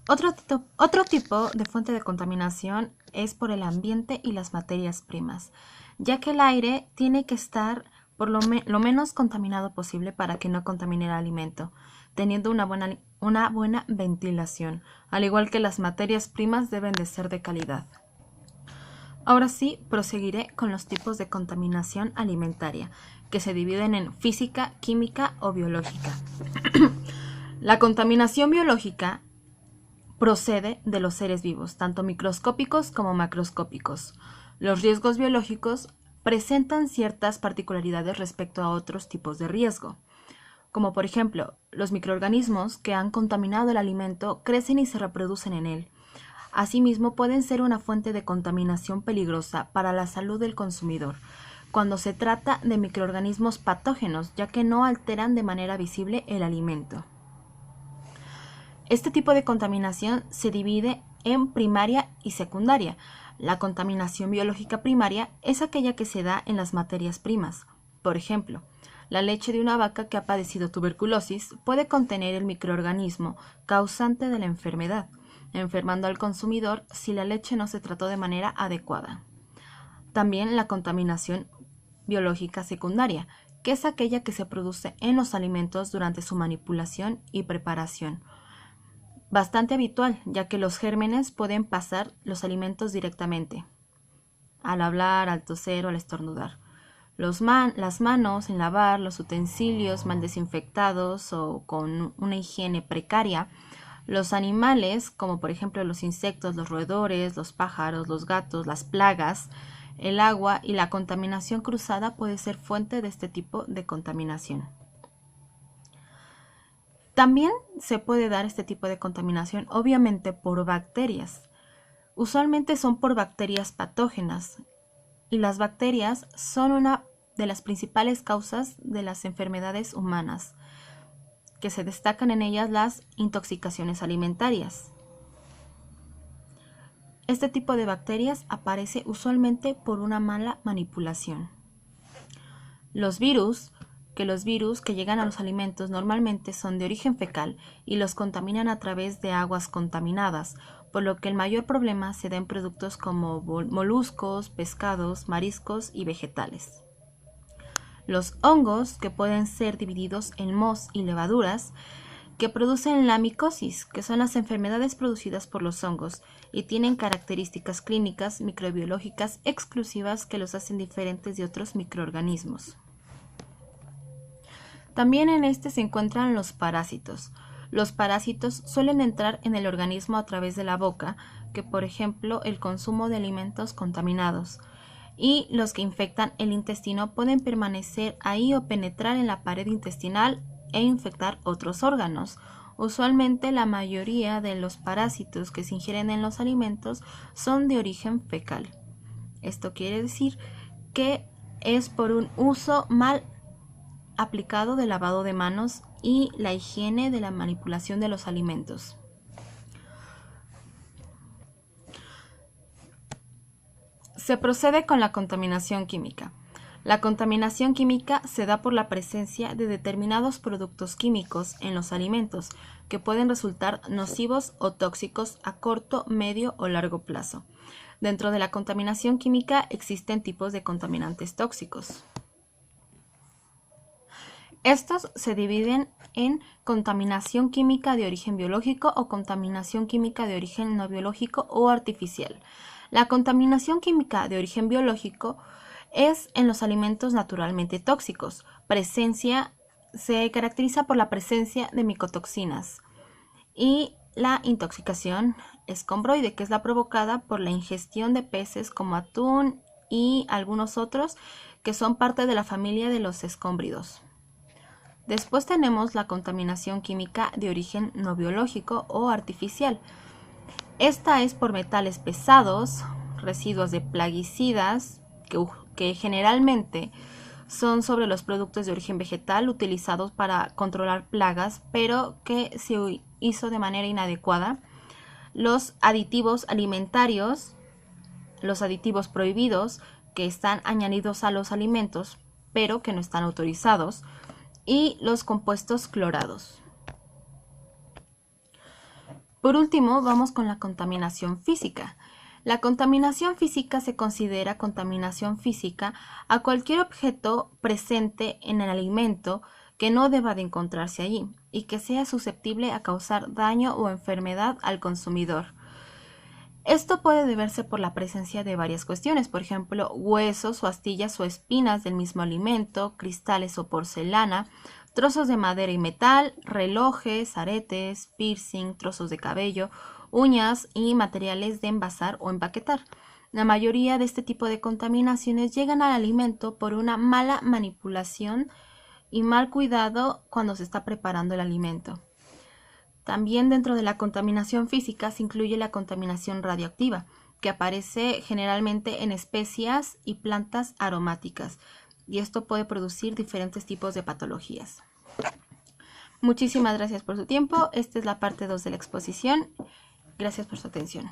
Otro tipo de fuente de contaminación es por el ambiente y las materias primas, ya que el aire tiene que estar por lo menos contaminado posible para que no contamine el alimento, teniendo una buena ventilación, al igual que las materias primas deben de ser de calidad. Ahora sí, proseguiré con los tipos de contaminación alimentaria, que se dividen en física, química o biológica. La contaminación biológica procede de los seres vivos, tanto microscópicos como macroscópicos. Los riesgos biológicos presentan ciertas particularidades respecto a otros tipos de riesgo, como por ejemplo, los microorganismos que han contaminado el alimento crecen y se reproducen en él. Asimismo, pueden ser una fuente de contaminación peligrosa para la salud del consumidor, cuando se trata de microorganismos patógenos, ya que no alteran de manera visible el alimento. Este tipo de contaminación se divide en primaria y secundaria. La contaminación biológica primaria es aquella que se da en las materias primas. Por ejemplo, la leche de una vaca que ha padecido tuberculosis puede contener el microorganismo causante de la enfermedad, enfermando al consumidor si la leche no se trató de manera adecuada. También la contaminación biológica secundaria, que es aquella que se produce en los alimentos durante su manipulación y preparación. Bastante habitual, ya que los gérmenes pueden pasar los alimentos directamente, al hablar, al toser o al estornudar. Las manos sin lavar, los utensilios mal desinfectados o con una higiene precaria, los animales, como por ejemplo los insectos, los roedores, los pájaros, los gatos, las plagas, el agua y la contaminación cruzada puede ser fuente de este tipo de contaminación. También se puede dar este tipo de contaminación, obviamente, por bacterias. Usualmente son por bacterias patógenas, y las bacterias son una de las principales causas de las enfermedades humanas, que se destacan en ellas las intoxicaciones alimentarias. Este tipo de bacterias aparece usualmente por una mala manipulación. Los virus que llegan a los alimentos normalmente son de origen fecal y los contaminan a través de aguas contaminadas, por lo que el mayor problema se da en productos como moluscos, pescados, mariscos y vegetales. Los hongos, que pueden ser divididos en mohos y levaduras, que producen la micosis, que son las enfermedades producidas por los hongos y tienen características clínicas microbiológicas exclusivas que los hacen diferentes de otros microorganismos. También en este se encuentran los parásitos. Los parásitos suelen entrar en el organismo a través de la boca, que por ejemplo el consumo de alimentos contaminados, y los que infectan el intestino pueden permanecer ahí o penetrar en la pared intestinal e infectar otros órganos. Usualmente la mayoría de los parásitos que se ingieren en los alimentos son de origen fecal. Esto quiere decir que es por un uso mal aplicado de lavado de manos y la higiene de la manipulación de los alimentos. Se procede con la contaminación química. La contaminación química se da por la presencia de determinados productos químicos en los alimentos que pueden resultar nocivos o tóxicos a corto, medio o largo plazo. Dentro de la contaminación química existen tipos de contaminantes tóxicos. Estos se dividen en contaminación química de origen biológico o contaminación química de origen no biológico o artificial. La contaminación química de origen biológico es en los alimentos naturalmente tóxicos. Se caracteriza por la presencia de micotoxinas y la intoxicación escombroide, que es la provocada por la ingestión de peces como atún y algunos otros que son parte de la familia de los escómbridos. Después tenemos la contaminación química de origen no biológico o artificial. Esta es por metales pesados, residuos de plaguicidas, que generalmente son sobre los productos de origen vegetal utilizados para controlar plagas, pero que se hizo de manera inadecuada. Los aditivos alimentarios, los aditivos prohibidos, que están añadidos a los alimentos, pero que no están autorizados, y los compuestos clorados. Por último, vamos con la contaminación física. La contaminación física se considera contaminación física a cualquier objeto presente en el alimento que no deba de encontrarse allí y que sea susceptible a causar daño o enfermedad al consumidor. Esto puede deberse por la presencia de varias cuestiones, por ejemplo, huesos o astillas o espinas del mismo alimento, cristales o porcelana, trozos de madera y metal, relojes, aretes, piercing, trozos de cabello, uñas y materiales de envasar o empaquetar. La mayoría de este tipo de contaminaciones llegan al alimento por una mala manipulación y mal cuidado cuando se está preparando el alimento. También dentro de la contaminación física se incluye la contaminación radioactiva, que aparece generalmente en especias y plantas aromáticas, y esto puede producir diferentes tipos de patologías. Muchísimas gracias por su tiempo. Esta es la parte 2 de la exposición. Gracias por su atención.